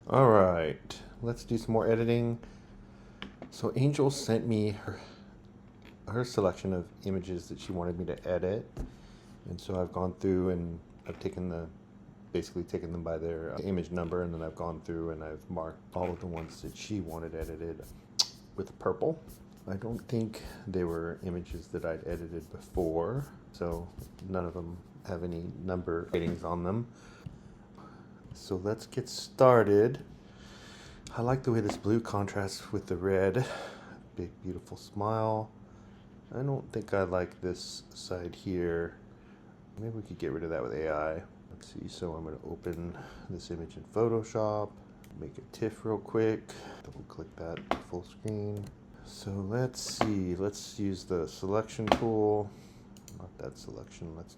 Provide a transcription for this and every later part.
All right, let's do some more editing. So Angel sent me her selection of images that she wanted me to edit. And so I've gone through and I've basically taken them by their image number, and then I've gone through and I've marked all of the ones that she wanted edited with purple. I don't think they were images that I'd edited before, so none of them have any number ratings on them. So let's get started. I like the way this blue contrasts with the red. Big, beautiful smile. I don't think I like this side here. Maybe we could get rid of that with AI. Let's see, so I'm gonna open this image in Photoshop, make a TIFF real quick, double click that full screen. So let's see, let's use the selection tool, not that selection, let's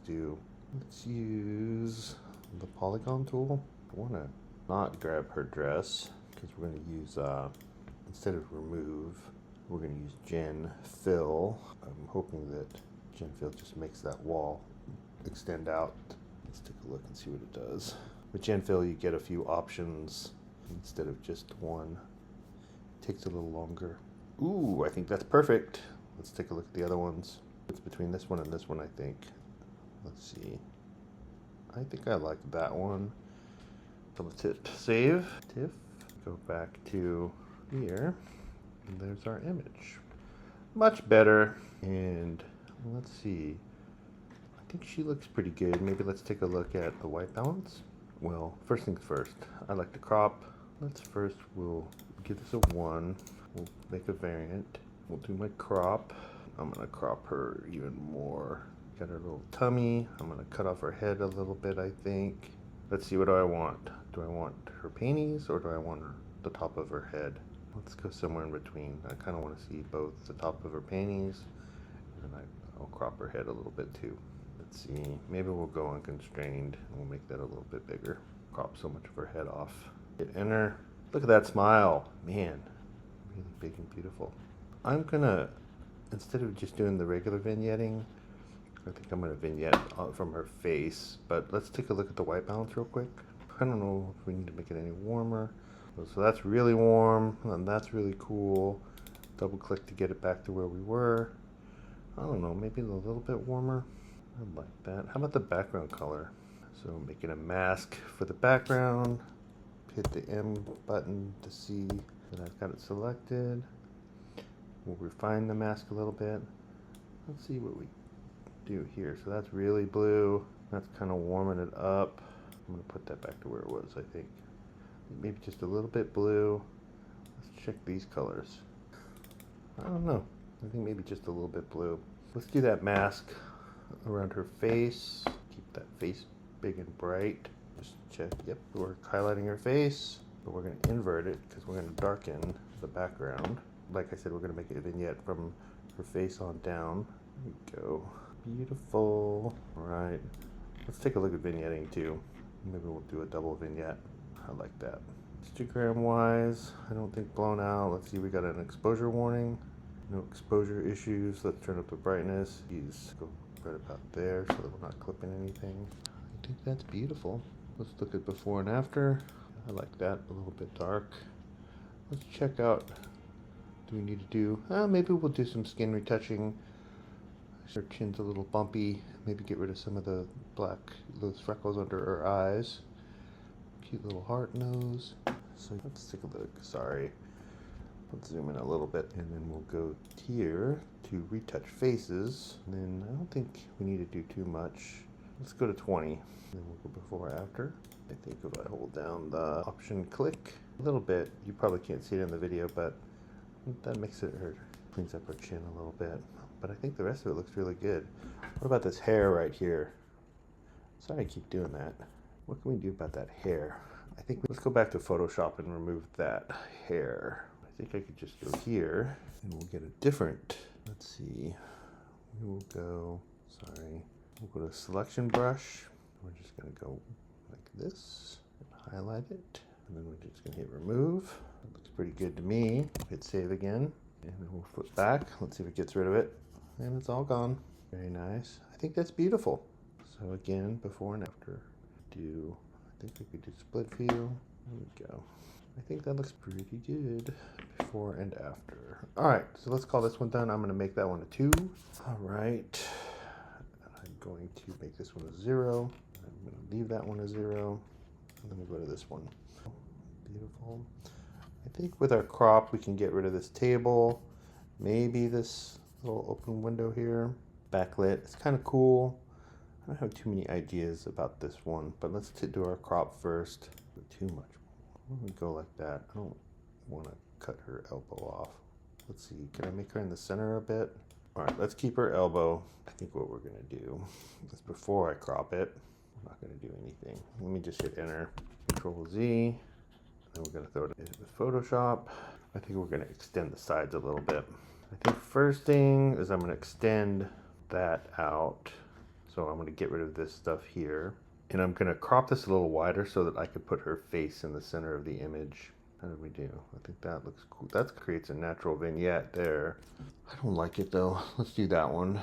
use the polygon tool. I wanna not grab her dress, because we're gonna use, instead of remove, we're gonna use Gen Fill. I'm hoping that Gen Fill just makes that wall extend out. Let's take a look and see what it does. With Gen Fill, you get a few options instead of just one. It takes a little longer. Ooh, I think that's perfect. Let's take a look at the other ones. It's between this one and this one, I think. Let's see. I think I like that one. So let's hit save. TIFF. Go back to here. And there's our image. Much better. And let's see. I think she looks pretty good. Maybe let's take a look at the white balance. Well, first things first, I like to crop. We'll give this a 1. We'll make a variant. We'll do my crop. I'm gonna crop her even more. Got her little tummy. I'm gonna cut off her head a little bit, I think. Let's see, what do I want? Do I want her panties or do I want the top of her head? Let's go somewhere in between. I kind of want to see both the top of her panties, and then I'll crop her head a little bit too. Let's see, maybe we'll go unconstrained and we'll make that a little bit bigger. Crop so much of her head off. Hit enter. Look at that smile. Man, really big and beautiful. I'm gonna, instead of just doing the regular vignetting, I think I'm gonna vignette from her face, but let's take a look at the white balance real quick. I don't know if we need to make it any warmer. So that's really warm, and that's really cool. Double click to get it back to where we were. I don't know, maybe a little bit warmer. I like that. How about the background color? So making a mask for the background. Hit the M button to see that I've got it selected. We'll refine the mask a little bit. Let's see what we do here. So that's really blue. That's kind of warming it up. I'm gonna put that back to where it was, I think. Maybe just a little bit blue. Let's check these colors. I don't know. I think maybe just a little bit blue. Let's do that mask around her face. Keep that face big and bright. Just check. Yep, we're highlighting her face, but we're going to invert it because we're going to darken the background. Like I said, we're going to make a vignette from her face on down. There we go. Beautiful. All right. Let's take a look at vignetting too. Maybe we'll do a double vignette. I like that. Instagram wise, I don't think blown out. Let's see, we got an exposure warning. No exposure issues. Let's turn up the brightness. Let's go right about there so that we're not clipping anything. I think that's beautiful. Let's look at before and after. I like that, a little bit dark. Let's check out, do we need to do, maybe we'll do some skin retouching. Her chin's a little bumpy. Maybe get rid of some of the black, those freckles under her eyes. Cute little heart nose. So let's take a look. Sorry. Let's zoom in a little bit, and then we'll go here to retouch faces. And then I don't think we need to do too much. Let's go to 20. Then we'll go before after. I think if I hold down the option click a little bit, you probably can't see it in the video, but that makes it cleans up her chin a little bit. But I think the rest of it looks really good. What about this hair right here? Sorry I keep doing that. What can we do about that hair? I think let's go back to Photoshop and remove that hair. I think I could just go here and we'll get a different, let's see. We will go, we'll go to selection brush. We're just gonna go like this and highlight it. And then we're just gonna hit remove. That looks pretty good to me. Hit save again. And then we'll flip back. Let's see if it gets rid of it. And it's all gone. Very nice. I think that's beautiful. So again, before and after. I think we could do split view. There we go. I think that looks pretty good before and after. All right, so let's call this one done. I'm gonna make that one a 2. All right, I'm going to make this one a 0. I'm gonna leave that one a 0. And then we'll go to this one. Beautiful. I think with our crop, we can get rid of this table. Maybe this little open window here. Backlit, it's kind of cool. I don't have too many ideas about this one, but let's do our crop first. Too much. Why don't we go like that? I don't want to cut her elbow off. Let's see, can I make her in the center a bit? All right, let's keep her elbow. I think what we're gonna do is before I crop it, I'm not gonna do anything. Let me just hit enter, Control Z, and then we're gonna throw it into Photoshop. I think we're gonna extend the sides a little bit. I think first thing is I'm gonna extend that out. So I'm gonna get rid of this stuff here. And I'm gonna crop this a little wider so that I could put her face in the center of the image. How did we do? I think that looks cool. That creates a natural vignette there. I don't like it though. Let's do that one.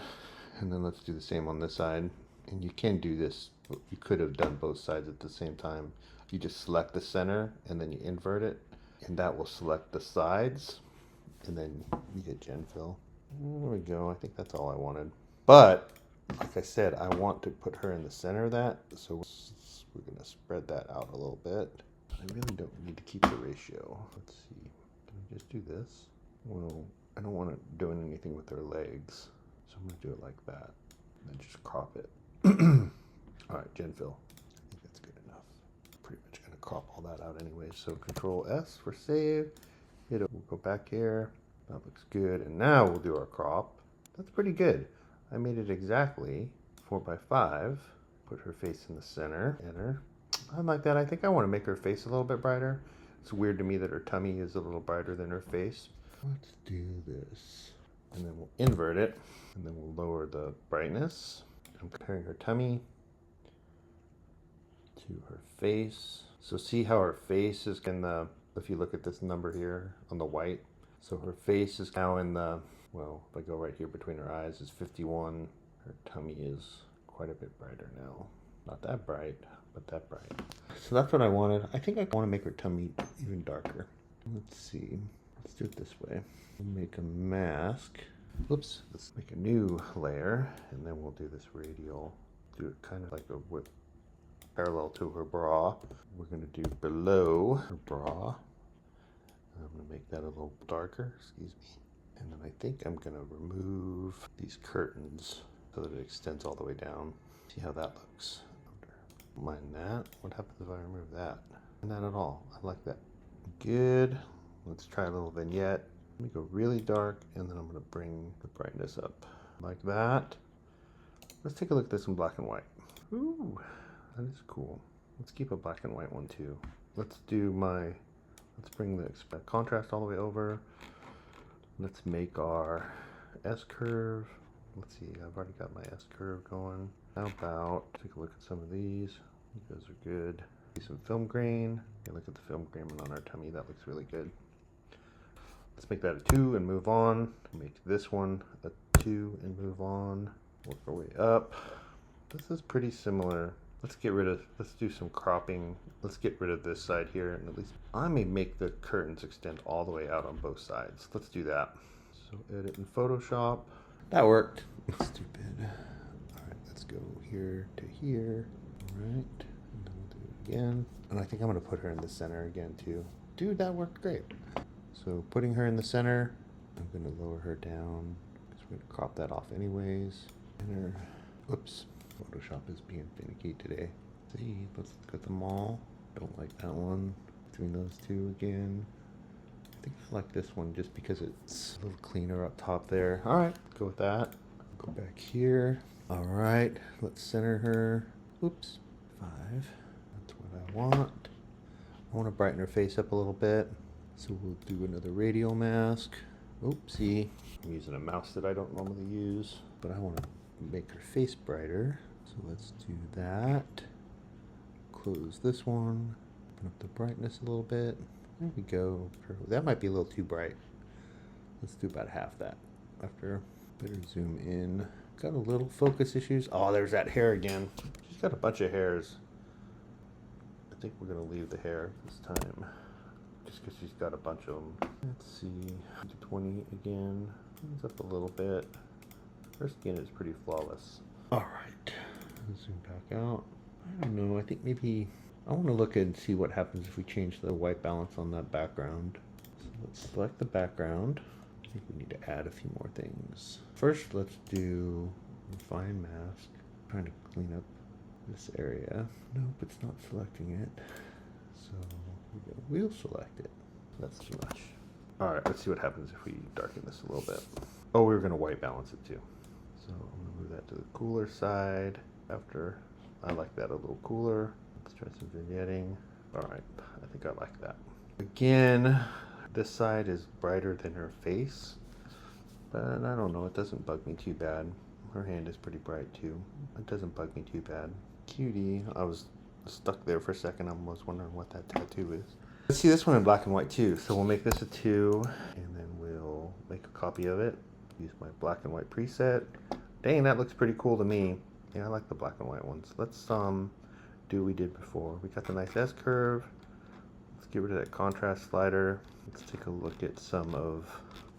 And then let's do the same on this side. And you can do this. You could have done both sides at the same time. You just select the center and then you invert it. And that will select the sides. And then you hit Gen Fill. There we go. I think that's all I wanted. But like I said, I want to put her in the center of that, so we're going to spread that out a little bit. I really don't need to keep the ratio. Let's see, can I just do this? Well, I don't want to do anything with her legs, so I'm going to do it like that, and then just crop it. All right, Gen Fill. I think that's good enough. Pretty much going to crop all that out anyway, so Control S for save. Hit it. We'll go back here. That looks good, and now we'll do our crop. That's pretty good. I made it exactly 4x5. Put her face in the center. Enter. I like that. I think I want to make her face a little bit brighter. It's weird to me that her tummy is a little brighter than her face. Let's do this. And then we'll invert it. And then we'll lower the brightness. I'm comparing her tummy to her face. So see how her face is in the, if you look at this number here on the white. So her face is now in the, well, if I go right here between her eyes, is 51. Her tummy is quite a bit brighter now. Not that bright, but that bright. So that's what I wanted. I think I want to make her tummy even darker. Let's see. Let's do it this way. We'll make a mask. Oops. Let's make a new layer, and then we'll do this radial. Do it kind of like a whip parallel to her bra. We're going to do below her bra. I'm going to make that a little darker. Excuse me. And then I think I'm going to remove these curtains so that it extends all the way down. See how that looks. Mind that. What happens if I remove that? Not at all. I like that. Good. Let's try a little vignette. Let me go really dark, and then I'm going to bring the brightness up like that. Let's take a look at this in black and white. Ooh, that is cool. Let's keep a black and white one too. Let's bring the contrast all the way over. Let's make our S-curve. Let's see, I've already got my S-curve going. How about, take a look at some of these. Those are good. Some film grain. Okay, look at the film grain on our tummy. That looks really good. Let's make that a 2 and move on. Make this one a 2 and move on. Work our way up. This is pretty similar. Let's do some cropping. Let's get rid of this side here, and at least I may make the curtains extend all the way out on both sides. Let's do that. So edit in Photoshop. That worked. Stupid. All right, let's go here to here. All right, and then we'll do it again. And I think I'm gonna put her in the center again too. Dude, that worked great. So putting her in the center, I'm gonna lower her down because we're gonna crop that off anyways. Enter. Oops. Photoshop is being finicky today. See, let's look at them all. Don't like that one. Between those two again. I think I like this one just because it's a little cleaner up top there. All right, go with that. Go back here. All right, let's center her. Oops, 5. That's what I want. I want to brighten her face up a little bit. So we'll do another radial mask. Oopsie. I'm using a mouse that I don't normally use, but I want to make her face brighter. So let's do that. Close this one. Open up the brightness a little bit. There we go. That might be a little too bright. Let's do about half that. After, better zoom in. Got a little focus issues. Oh, there's that hair again. She's got a bunch of hairs. I think we're gonna leave the hair this time. because she's got a bunch of them. Let's see, 20 again. Cleans up a little bit. Her skin is pretty flawless. All right, zoom back out. I don't know, I think maybe I want to look and see what happens if we change the white balance on that background. So let's select the background. I think we need to add a few more things. First, let's do refine mask. I'm trying to clean up this area. Nope, it's not selecting it. So we'll select it. That's too much. All right, let's see what happens if we darken this a little bit. Oh, we were gonna white balance it too. So I'm gonna move that to the cooler side. After, I like that a little cooler. Let's try some vignetting. All right, I think I like that. Again, this side is brighter than her face, but I don't know, it doesn't bug me too bad. Her hand is pretty bright too. It doesn't bug me too bad. Cutie, I was stuck there for a second. I was wondering what that tattoo is. Let's see this one in black and white too. So we'll make this a 2, and then we'll make a copy of it. Use my black and white preset. Dang, that looks pretty cool to me. Yeah, I like the black and white ones. Let's do what we did before. We got the nice S curve. Let's get rid of that contrast slider. Let's take a look at some of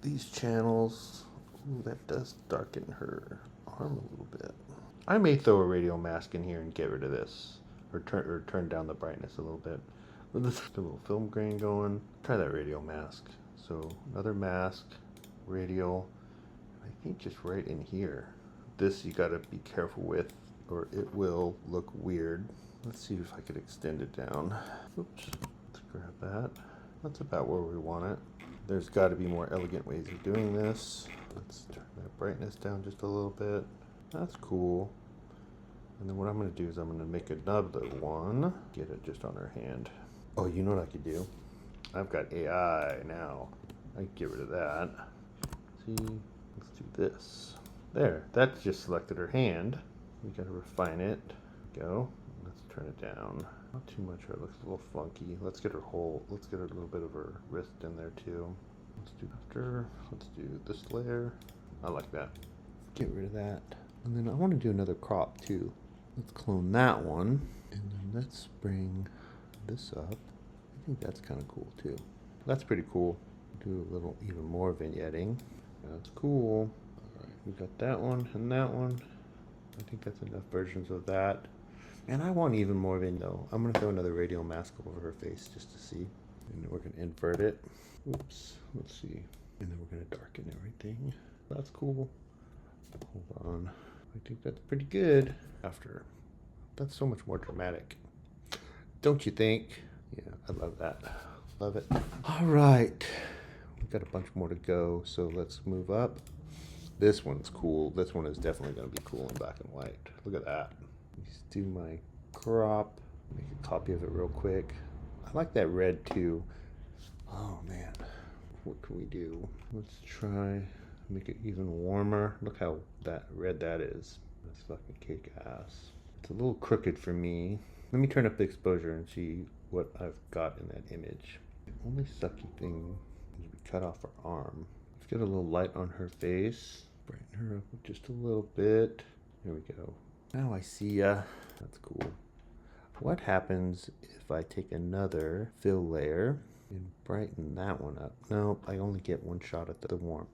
these channels. Ooh, that does darken her arm a little bit. I may throw a radial mask in here and get rid of this, or turn down the brightness a little bit. Let's get a little film grain going. Try that radial mask. So another mask, radial. I think just right in here. This you gotta be careful with, or it will look weird. Let's see if I could extend it down. Oops, let's grab that. That's about where we want it. There's got to be more elegant ways of doing this. Let's turn that brightness down just a little bit. That's cool. And then what I'm going to do is I'm going to make another one. Get it just on her hand. Oh, you know what I could do? I've got AI now. I can get rid of that. See, let's do this. There, that just selected her hand. We got to refine it. Go. Let's turn it down. Not too much. It looks a little funky. Let's get her whole. Let's get a little bit of her wrist in there too. Let's do after. Let's do this layer. I like that. Get rid of that. And then I want to do another crop too. Let's clone that one. And then let's bring this up. I think that's kind of cool too. That's pretty cool. Do a little even more vignetting. That's cool. All right, we got that one and that one. I think that's enough versions of that. And I want even more vignette though. I'm gonna throw another radial mask over her face just to see. And then we're gonna invert it. Oops, let's see. And then we're gonna darken everything. That's cool. Hold on. I think that's pretty good. After, that's so much more dramatic. Don't you think? Yeah, I love that. Love it. All right. We've got a bunch more to go, so let's move up. This one's cool. This one is definitely gonna be cool in black and white. Look at that. Just do my crop, make a copy of it real quick. I like that red too. Oh man, what can we do? Let's try make it even warmer. Look how that red that is. That's fucking kick ass. It's a little crooked for me. Let me turn up the exposure and see what I've got in that image. The only sucky thing is we cut off her arm. Let's get a little light on her face. Brighten her up just a little bit. There we go. Now I see ya. That's cool. What happens if I take another fill layer and brighten that one up? Nope, I only get one shot at the warmth.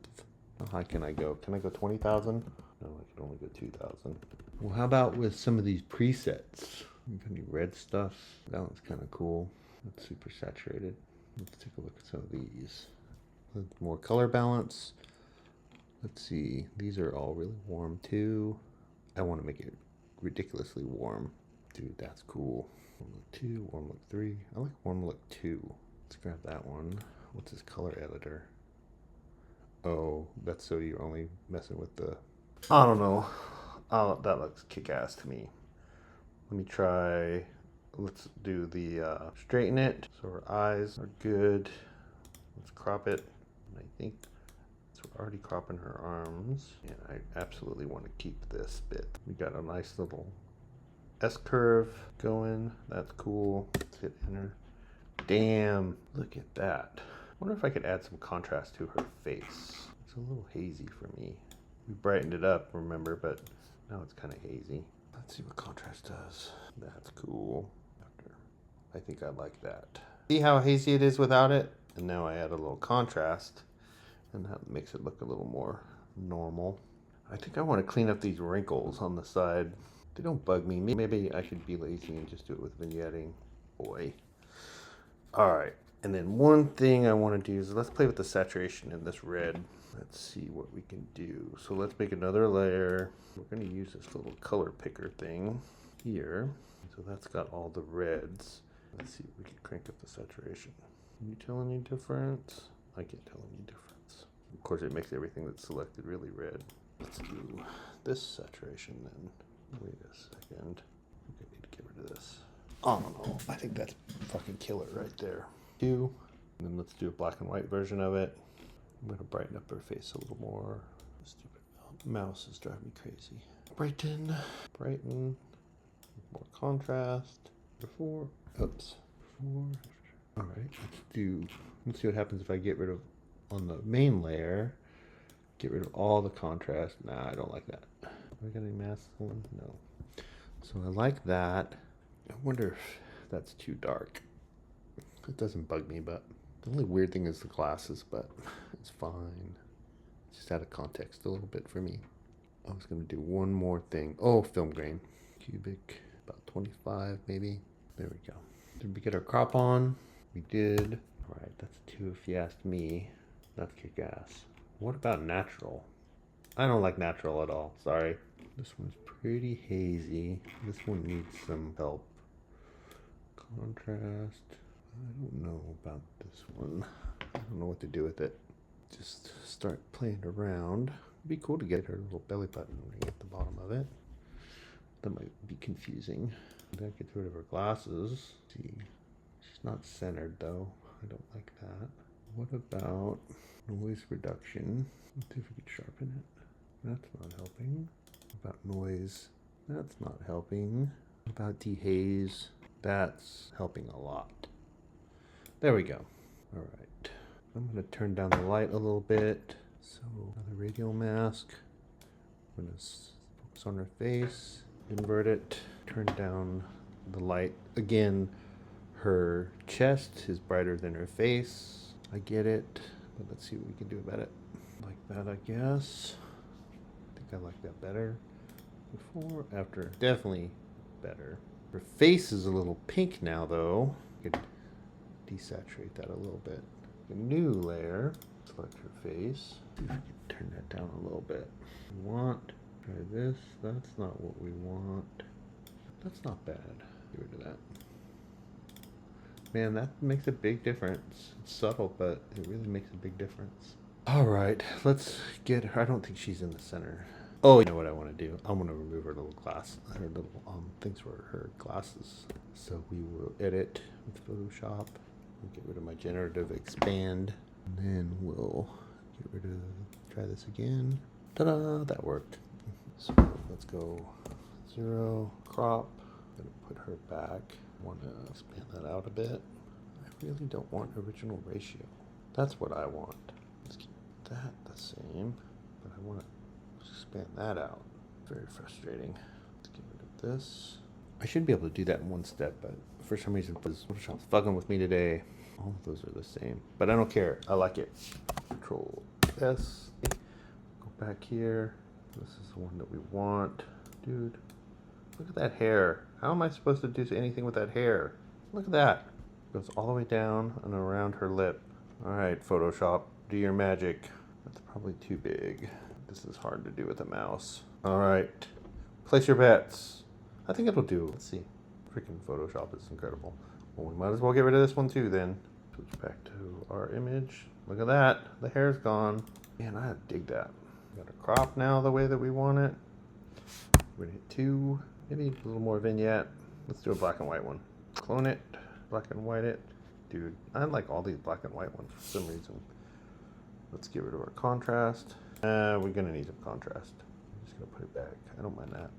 How high can I go? Can I go 20,000? No, I can only go 2,000. Well, how about with some of these presets? Any red stuff? That one's kind of cool. That's super saturated. Let's take a look at some of these. More color balance. Let's see. These are all really warm too. I want to make it ridiculously warm. Dude, that's cool. Warm look 2, warm look 3. I like warm look 2. Let's grab that one. What's this color editor? Oh, that's so you're only messing with the... I don't know. Oh, that looks kick-ass to me. Let me try... Let's do the straighten it. So her eyes are good. Let's crop it. And I think... We're already cropping her arms, and I absolutely want to keep this bit. We got a nice little S curve going. That's cool. Let's hit enter. Damn, look at that. I wonder if I could add some contrast to her face. It's a little hazy for me. We brightened it up, remember, but now it's kind of hazy. Let's see what contrast does. That's cool. I think I like that. See how hazy it is without it? And now I add a little contrast, and that makes it look a little more normal. I think I want to clean up these wrinkles on the side. They don't bug me. Maybe I should be lazy and just do it with vignetting. Boy. All right. And then one thing I want to do is let's play with the saturation in this red. Let's see what we can do. So let's make another layer. We're going to use this little color picker thing here. So that's got all the reds. Let's see if we can crank up the saturation. Can you tell any difference? I can't tell any difference. Of course, it makes everything that's selected really red. Let's do this saturation then. Wait a second. I need to get rid of this. I don't know. I think that's fucking killer right there. And then let's do a black and white version of it. I'm going to brighten up her face a little more. Stupid mouse is driving me crazy. Brighten. More contrast. Before. Oops. Before. All right. Let's see what happens if I get rid of, on the main layer, get rid of all the contrast. Nah, I don't like that. Have I got any masks on? No. So I like that. I wonder if that's too dark. It doesn't bug me, but the only weird thing is the glasses, but it's fine. It's just out of context a little bit for me. I was going to do one more thing. Oh, film grain. Cubic, about 25 maybe. There we go. Did we get our crop on? We did. All right, that's 2 if you asked me. That's kick-ass. What about natural? I don't like natural at all, sorry. This one's pretty hazy. This one needs some help. Contrast. I don't know about this one. I don't know what to do with it. Just start playing around. It'd be cool to get her little belly button ring at the bottom of it. That might be confusing. That gets rid of her glasses. See, she's not centered though. I don't like that. What about noise reduction? Let's see if we can sharpen it. That's not helping. What about noise? That's not helping. What about dehaze? That's helping a lot. There we go. All right. I'm going to turn down the light a little bit. So another radial mask. I'm going to focus on her face, invert it, turn down the light. Again, her chest is brighter than her face. I get it, but let's see what we can do about it. Like that, I guess. I think I like that better. Before, after, definitely better. Her face is a little pink now, though. I could desaturate that a little bit. A new layer. Select her face. See if we can turn that down a little bit. We want, try this. That's not what we want. That's not bad. Get rid of that. Man, that makes a big difference. It's subtle, but it really makes a big difference. All right, let's get her. I don't think she's in the center. Oh, you know what I want to do? I want to remove her little glass, her little things for her glasses. So we will edit with Photoshop. Get rid of my generative expand. And then we'll get rid of, try this again. Ta-da, that worked. So let's go 0, crop. I'm gonna put her back. I want to expand that out a bit. I really don't want original ratio. That's what I want. Let's keep that the same, but I want to expand that out. Very frustrating. Let's get rid of this. I should be able to do that in one step, but for some reason, Photoshop's fucking with me today. All of those are the same, but I don't care. I like it. Control S. Go back here. This is the one that we want. Dude, look at that hair. How am I supposed to do anything with that hair? Look at that. It goes all the way down and around her lip. All right, Photoshop, do your magic. That's probably too big. This is hard to do with a mouse. All right, place your bets. I think it'll do. Let's see. Freaking Photoshop is incredible. Well, we might as well get rid of this one too then. Switch back to our image. Look at that. The hair's gone. Man, I dig that. We got a crop now the way that we want it. We're gonna hit 2. Maybe a little more vignette. Let's do a black and white one. Clone it. Black and white it. Dude, I like all these black and white ones for some reason. Let's get rid of our contrast. We're gonna need some contrast. I'm just gonna put it back. I don't mind that.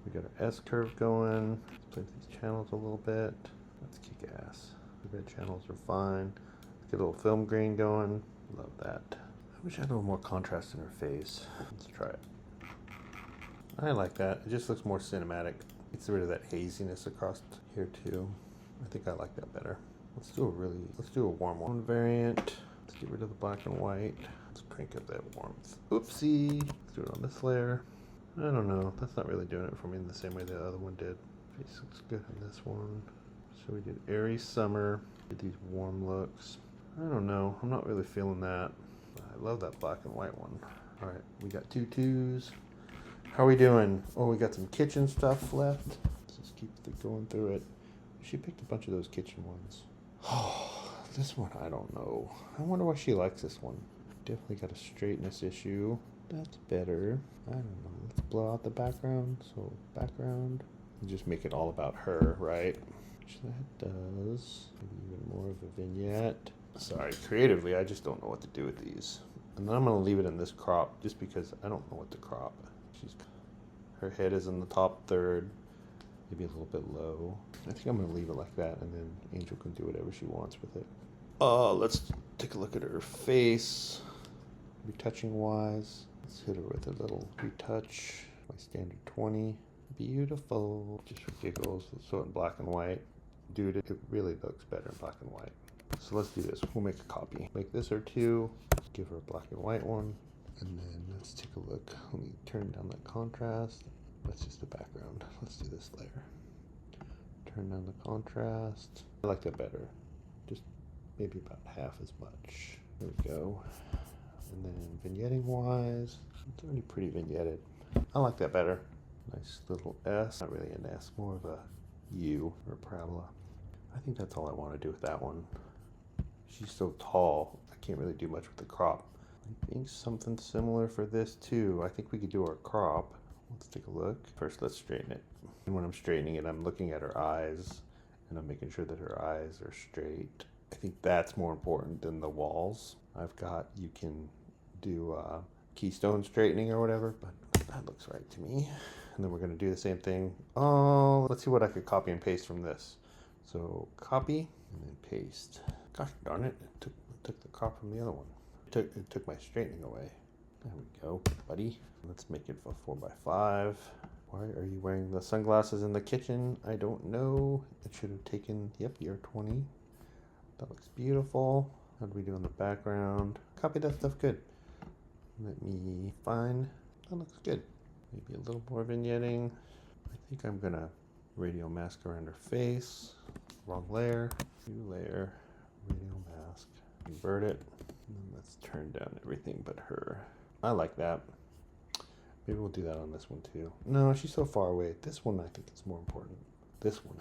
We got our S curve going. Let's play with these channels a little bit. Let's kick ass. The red channels are fine. Let's get a little film grain going. Love that. I wish I had a little more contrast in her face. Let's try it. I like that. It just looks more cinematic. Gets rid of that haziness across here too. I think I like that better. Let's do a warm one variant. Let's get rid of the black and white. Let's crank up that warmth. Oopsie. Let's do it on this layer. I don't know. That's not really doing it for me in the same way the other one did. Face looks good on this one. So we did airy summer. Did these warm looks. I don't know. I'm not really feeling that. I love that black and white one. All right, we got 2 2s. How are we doing? Oh, we got some kitchen stuff left. Let's just keep going through it. She picked a bunch of those kitchen ones. Oh, this one, I don't know. I wonder why she likes this one. Definitely got a straightness issue. That's better. I don't know. Let's blow out the background. So background. And just make it all about her, right? Which that does. Maybe even more of a vignette. Sorry, creatively, I just don't know what to do with these. And then I'm gonna leave it in this crop just because I don't know what to crop. Her head is in the top third, maybe a little bit low. I think I'm gonna leave it like that, and then Angel can do whatever she wants with it. Let's take a look at her face. Retouching wise, let's hit her with a little retouch. My standard 20. Beautiful. Just for giggles, let's throw it in black and white. Dude, it really looks better in black and white. So let's do this. We'll make a copy. Make this our 2. Give her a black and white one. And then let's take a look. Let me turn down that contrast. That's just the background. Let's do this layer. Turn down the contrast. I like that better. Just maybe about half as much. There we go. And then vignetting wise, it's already pretty vignetted. I like that better. Nice little S. Not really an S, more of a U or a parabola. I think that's all I want to do with that one. She's so tall, I can't really do much with the crop. I think something similar for this too. I think we could do our crop. Let's take a look. First, let's straighten it. And when I'm straightening it, I'm looking at her eyes and I'm making sure that her eyes are straight. I think that's more important than the walls. You can do keystone straightening or whatever, but that looks right to me. And then we're gonna do the same thing. Oh, let's see what I could copy and paste from this. So copy and then paste. Gosh darn it, it took the crop from the other one. It took my straightening away. There we go, buddy. Let's make it a 4x5. Why are you wearing the sunglasses in the kitchen? I don't know. It should have taken, yep, year 20. That looks beautiful. How do we do in the background? Copy that stuff good. Let me find, that looks good. Maybe a little more vignetting. I think I'm gonna radial mask around her face. Wrong layer, new layer, radial mask. Invert it. And let's turn down everything but her. I like that. Maybe we'll do that on this one too. No, she's so far away. This one I think is more important. This one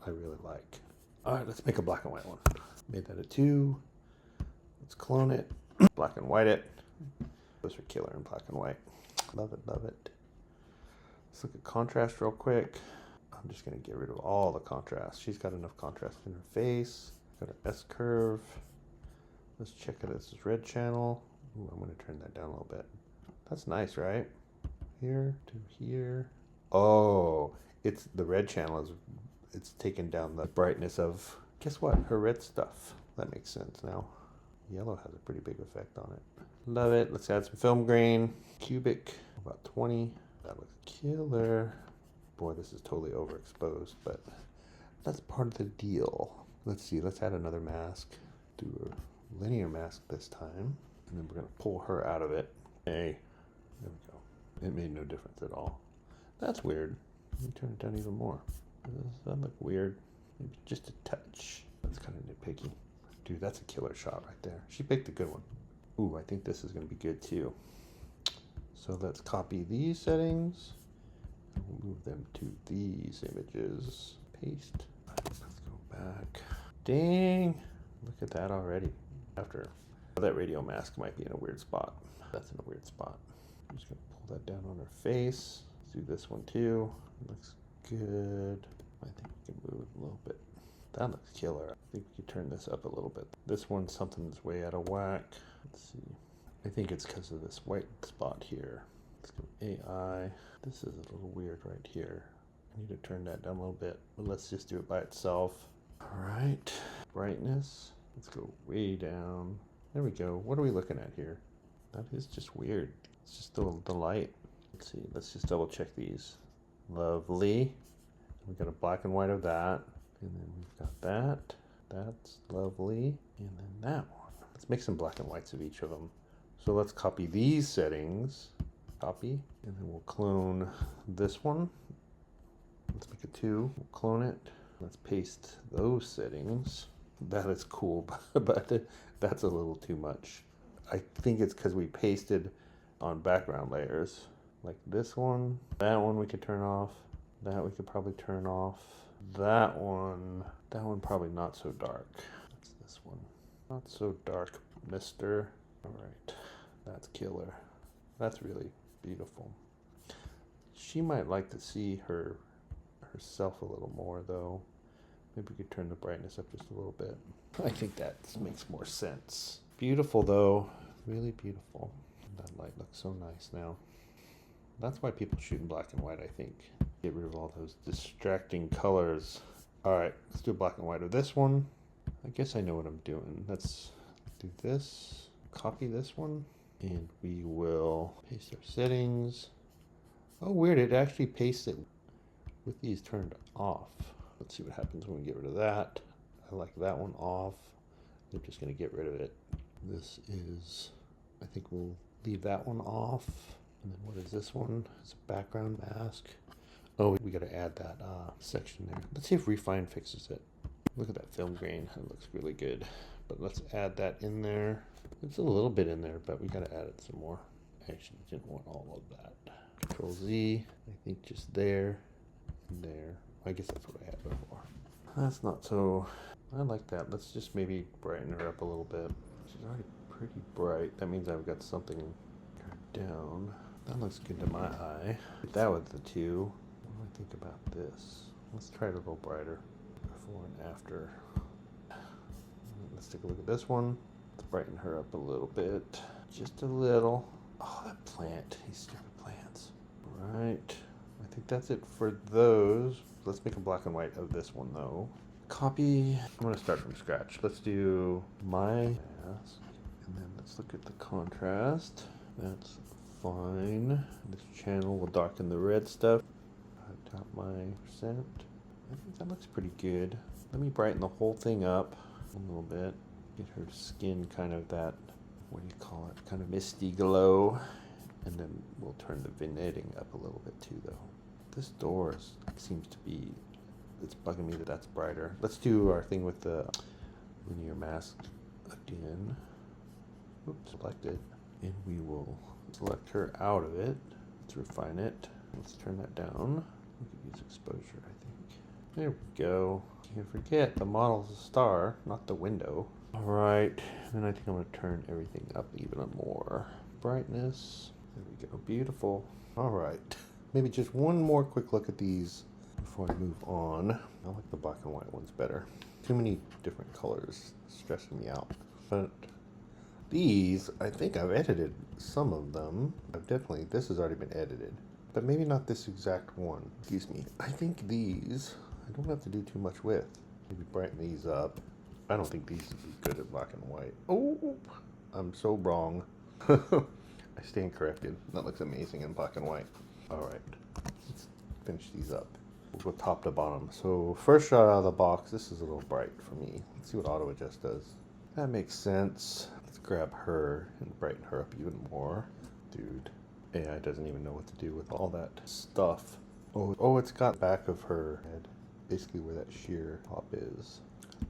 I really like. All right, let's make a black and white one. Made that a 2. Let's clone it. Black and white it. Those are killer in black and white. Love it, love it. Let's look at contrast real quick. I'm just gonna get rid of all the contrast. She's got enough contrast in her face. Got an S curve. Let's check it. This is red channel. Ooh, I'm gonna turn that down a little bit. That's nice, right? Here to here. Oh, it's the red channel is, it's taken down the brightness of, guess what? Her red stuff. That makes sense now. Yellow has a pretty big effect on it. Love it. Let's add some film grain. Cubic, about 20. That looks killer. Boy, this is totally overexposed, but that's part of the deal. Let's see, let's add another mask. Do a linear mask this time. And then we're gonna pull her out of it. Hey, there we go. It made no difference at all. That's weird. Let me turn it down even more. Does that look weird? Maybe just a touch. That's kind of nitpicky. Dude, that's a killer shot right there. She picked a good one. Ooh, I think this is gonna be good too. So let's copy these settings. And we'll move them to these images. Paste. Let's go back. Dang, look at that already. After that radial mask might be in a weird spot. That's in a weird spot. I'm just gonna pull that down on her face. Let's do this one too. Looks good. I think we can move it a little bit. That looks killer. I think we could turn this up a little bit. This one's something that's way out of whack. Let's see. I think it's because of this white spot here. Let's go AI. This is a little weird right here. I need to turn that down a little bit, but let's just do it by itself. All right, brightness. Let's go way down. There we go. What are we looking at here? That is just weird. It's just the light. Let's see, let's just double check these. Lovely. We got a black and white of that. And then we've got that. That's lovely. And then that one. Let's make some black and whites of each of them. So let's copy these settings. Copy. And then we'll clone this one. Let's make a 2. We'll clone it. Let's paste those settings. That is cool, but that's a little too much. I think it's because we pasted on background layers. Like this one. That one we could turn off. That we could probably turn off. That one probably not so dark. That's this one. Not so dark, mister. All right, that's killer. That's really beautiful. She might like to see herself a little more though. Maybe we could turn the brightness up just a little bit. I think that makes more sense. Beautiful though, really beautiful. That light looks so nice now. That's why people shoot in black and white, I think. Get rid of all those distracting colors. All right, let's do black and white of this one. I guess I know what I'm doing. Let's do this, copy this one, and we will paste our settings. Oh, weird, it actually pastes it with these turned off. Let's see what happens when we get rid of that. I like that one off. I'm just gonna get rid of it. This is, I think we'll leave that one off. And then what is this one? It's a background mask. Oh, we gotta add that section there. Let's see if Refine fixes it. Look at that film grain, it looks really good. But let's add that in there. It's a little bit in there, but we gotta add it some more. I actually didn't want all of that. Control Z, I think just there, and there. I guess that's what I had before. That's not so, I like that. Let's just maybe brighten her up a little bit. She's already pretty bright. That means I've got something down. That looks good to my eye. That was the 2. What do I think about this? Let's try it a little brighter. Before and after. Let's take a look at this one. Let's brighten her up a little bit. Just a little. Oh, that plant. These stupid plants. Right. I think that's it for those. Let's make a black and white of this one though. Copy. I'm going to start from scratch. Let's do my mask. And then let's look at the contrast. That's fine. This channel will darken the red stuff. I got my percent. I think that looks pretty good. Let me brighten the whole thing up a little bit. Get her skin kind of that, what do you call it, kind of misty glow. And then we'll turn the vignetting up a little bit too though. This door seems to be, it's bugging me that that's brighter. Let's do our thing with the linear mask again. Oops, select it. And we will select her out of it. Let's refine it. Let's turn that down. We could use exposure, I think. There we go. Can't forget, the model's a star, not the window. All right, and I think I'm gonna turn everything up even more. Brightness, there we go, beautiful. All right, maybe just one more quick look at these before I move on. I like the black and white ones better. Too many different colors, stressing me out. But these, I think I've edited some of them. This has already been edited, but maybe not this exact one. Excuse me. I think these, I don't have to do too much with. Maybe brighten these up. I don't think these would be good at black and white. Oh, I'm so wrong. I stand corrected. That looks amazing in black and white. All right, let's finish these up. We'll go top to bottom. So first shot out of the box, this is a little bright for me. Let's see what auto adjust does. That makes sense. Let's grab her and brighten her up even more. Dude, AI doesn't even know what to do with all that stuff. Oh, it's got back of her head, basically where that sheer top is.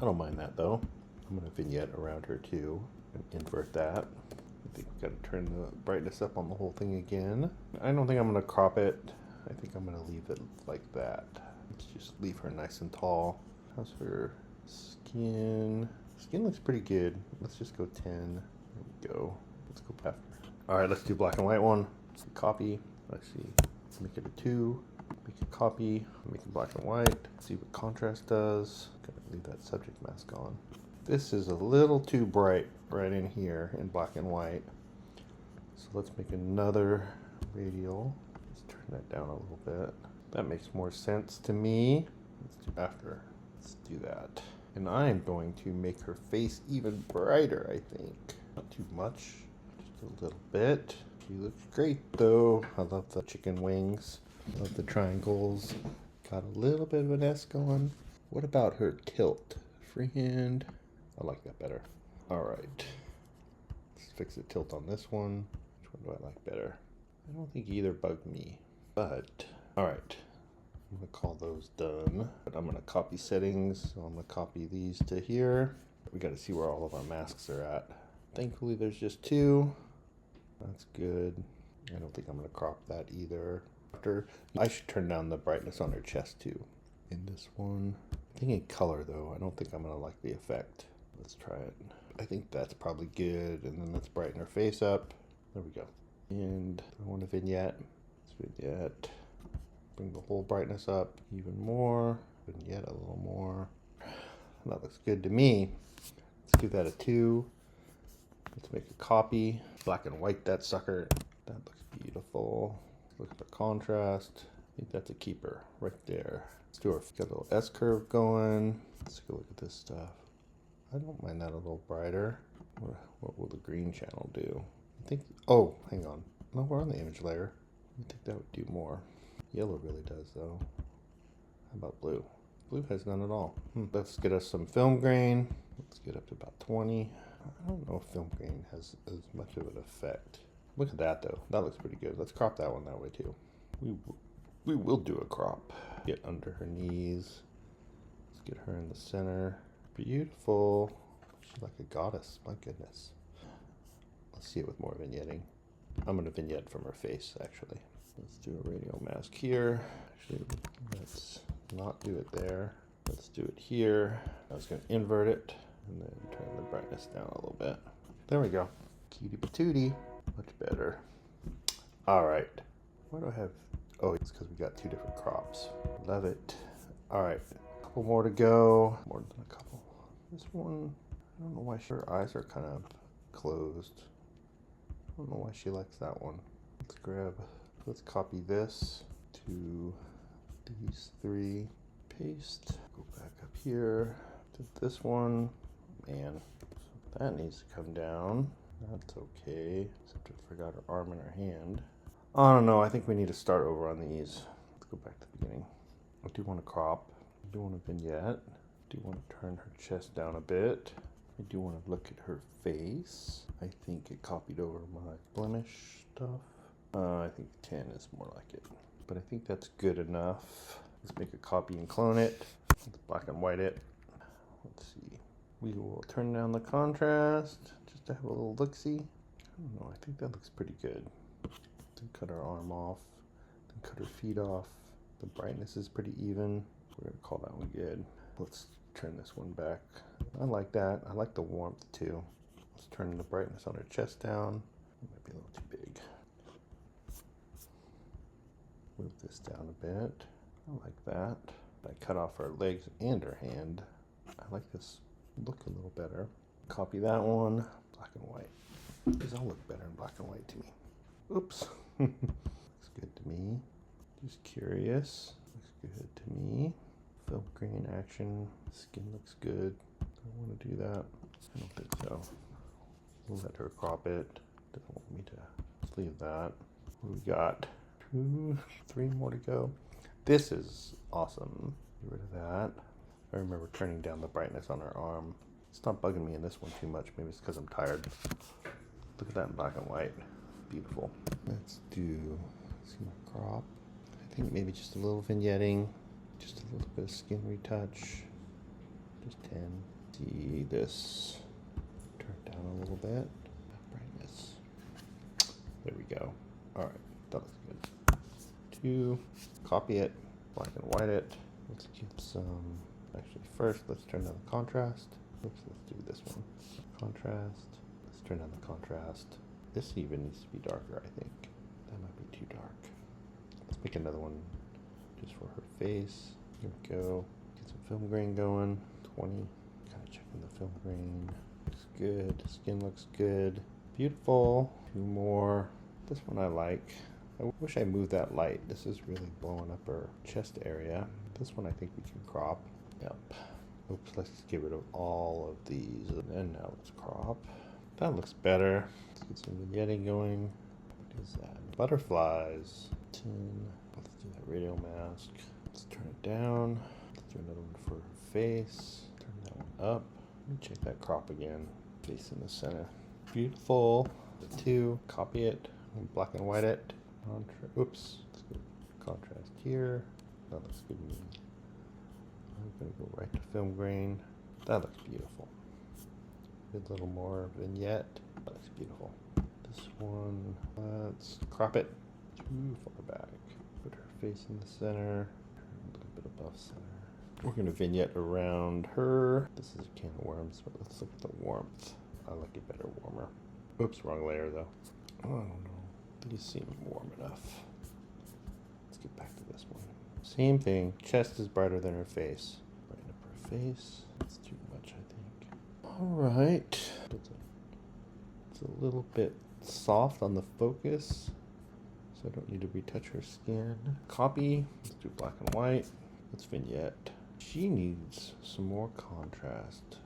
I don't mind that though. I'm gonna vignette around her too and invert that. I think we've got to turn the brightness up on the whole thing again. I don't think I'm gonna crop it. I think I'm gonna leave it like that. Let's just leave her nice and tall. How's her skin? Skin looks pretty good. Let's just go 10. There we go. Let's go after. All right, let's do black and white one. Let's copy. Let's see. Let's make it a 2. Make a copy. Make it black and white. See what contrast does. Gotta leave that subject mask on. This is a little too bright right in here in black and white. So let's make another radial. Let's turn that down a little bit. That makes more sense to me. Let's do after. Let's do that. And I'm going to make her face even brighter, I think. Not too much, just a little bit. She looks great though. I love the chicken wings. I love the triangles. Got a little bit of an S going. What about her tilt freehand. I like that better. All right. Let's fix the tilt on this one. Which one do I like better? I don't think either bugged me, but all right. I'm gonna call those done. But I'm gonna copy settings. So I'm gonna copy these to here. We gotta see where all of our masks are at. Thankfully there's just 2. That's good. I don't think I'm gonna crop that either. I should turn down the brightness on her chest too. In this one. I think in color though, I don't think I'm gonna like the effect. Let's try it. I think that's probably good. And then let's brighten her face up. There we go. And I want a vignette. Let's vignette. Bring the whole brightness up even more. Vignette a little more. That looks good to me. Let's give that a 2. Let's make a copy. Black and white that sucker. That looks beautiful. Look at the contrast. I think that's a keeper right there. Let's do our got a little S curve going. Let's go look at this stuff. I don't mind that a little brighter. What will the green channel do? I think, oh, hang on. No, we're on the image layer. I think that would do more. Yellow really does though. How about blue? Blue has none at all. Let's get us some film grain. Let's get up to about 20. I don't know if film grain has as much of an effect. Look at that though. That looks pretty good. Let's crop that one that way too. We will do a crop. Get under her knees. Let's get her in the center. Beautiful. She's like a goddess. My goodness. Let's see it with more vignetting. I'm gonna vignette from her face actually. Let's do a radial mask here. Actually, let's not do it there. Let's do it here. I was gonna invert it and then turn the brightness down a little bit. There we go. Cutie patootie. Much better. All right. Why do I have? Oh, it's because we got 2 different crops. Love it. All right. A couple more to go. More than a couple. This one, I don't know why her eyes are kind of closed. I don't know why she likes that one. Let's copy this to these 3. Paste. Go back up here to this one. Man, that needs to come down. That's okay. Except I forgot her arm and her hand. I don't know. I think we need to start over on these. Let's go back to the beginning. I do want to crop. I do want a vignette. I do want to turn her chest down a bit. I do want to look at her face. I think it copied over my blemish stuff. I think 10 is more like it. But I think that's good enough. Let's make a copy and clone it. Let's black and white it. Let's see. We will turn down the contrast just to have a little look-see. I don't know. I think that looks pretty good. Then cut her arm off. Then cut her feet off. The brightness is pretty even. We're going to call that one good. Let's turn this one back. I like that. I like the warmth too. Let's turn the brightness on her chest down. It might be a little too big. Move this down a bit. I like that. I cut off her legs and her hand. I like this look a little better. Copy that one. Black and white. These all look better in black and white to me. Oops. Looks good to me. Just curious. Looks good to me. Film grain action. Skin looks good. I want to do that. I don't think so. We'll let her crop it. Doesn't want me to leave that. What we got? 2, 3 more to go. This is awesome. Get rid of that. I remember turning down the brightness on her arm. It's not bugging me in this one too much. Maybe it's because I'm tired. Look at that in black and white. Beautiful. Let's do some crop. I think maybe just a little vignetting. Just a little bit of skin retouch. Just 10. See this. Turn down a little bit. Brightness. There we go. Alright, that looks good. 2. Copy it. Black and white it. Let's get some. Actually, first, let's turn down the contrast. Oops, let's do this one. Contrast. Let's turn down the contrast. This even needs to be darker, I think. That might be too dark. Let's make another one just for her face. Here we go. Get some film grain going. 20. Kind of checking the film grain. Looks good. Skin looks good. Beautiful. 2 more. This one I like. I wish I moved that light. This is really blowing up her chest area. This one I think we can crop. Yep. Oops, let's get rid of all of these. And now let's crop. That looks better. Let's get some vignetting going. What is that? Butterflies. 10. Let's do that radial mask. Let's turn it down. Let's do another one for her face. Turn that one up. Let me check that crop again. Face in the center. Beautiful. The 2, copy it, black and white it. Oops. Let's go contrast here. That looks good to me. I'm gonna go right to film grain. That looks beautiful. A little more vignette. That looks beautiful. This one, let's crop it too far back. Put her face in the center, a little bit above center. We're gonna vignette around her. This is a can of worms, but let's look at the warmth. I like it better warmer. Oops, wrong layer though. I don't know. These seem warm enough. Let's get back to this one. Same thing. Chest is brighter than her face. Brighten up her face. That's too much, I think. All right. It's a little bit soft on the focus, so I don't need to retouch her skin. Copy. Let's do black and white. Let's vignette. She needs some more contrast.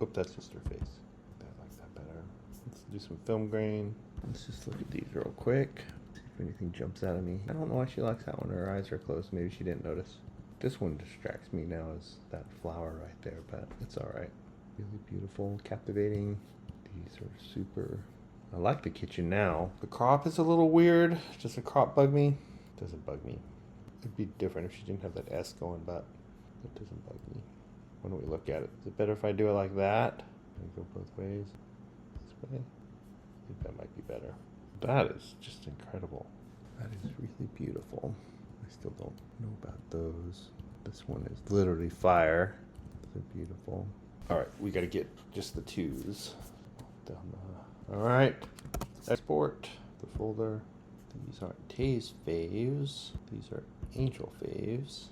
Oh, that's just her face. I like that better. Let's do some film grain. Let's just look at these real quick. See if anything jumps out at me. I don't know why she likes that one. Her eyes are closed. Maybe she didn't notice. This one distracts me now, is that flower right there, but it's all right. Really beautiful, captivating. These are super. I like the kitchen now. The crop is a little weird. Does the crop bug me? It doesn't bug me. It'd be different if she didn't have that S going, but it doesn't bug me. When do we look at it? Is it better if I do it like that? Can I go both ways? This way? I think that might be better. That is just incredible. That is really beautiful. I still don't know about those. This one is literally fire. They're beautiful. All right, we got to get just the 2s. All right, export the folder. These aren't Tay's faves. These are Angel faves.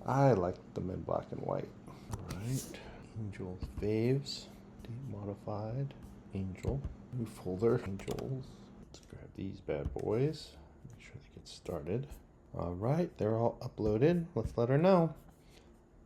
I like them in black and white. All right, Angel faves. Date modified. Angel. New folder. Angels. Let's grab these bad boys. Make sure they get started. All right, they're all uploaded. Let's let her know.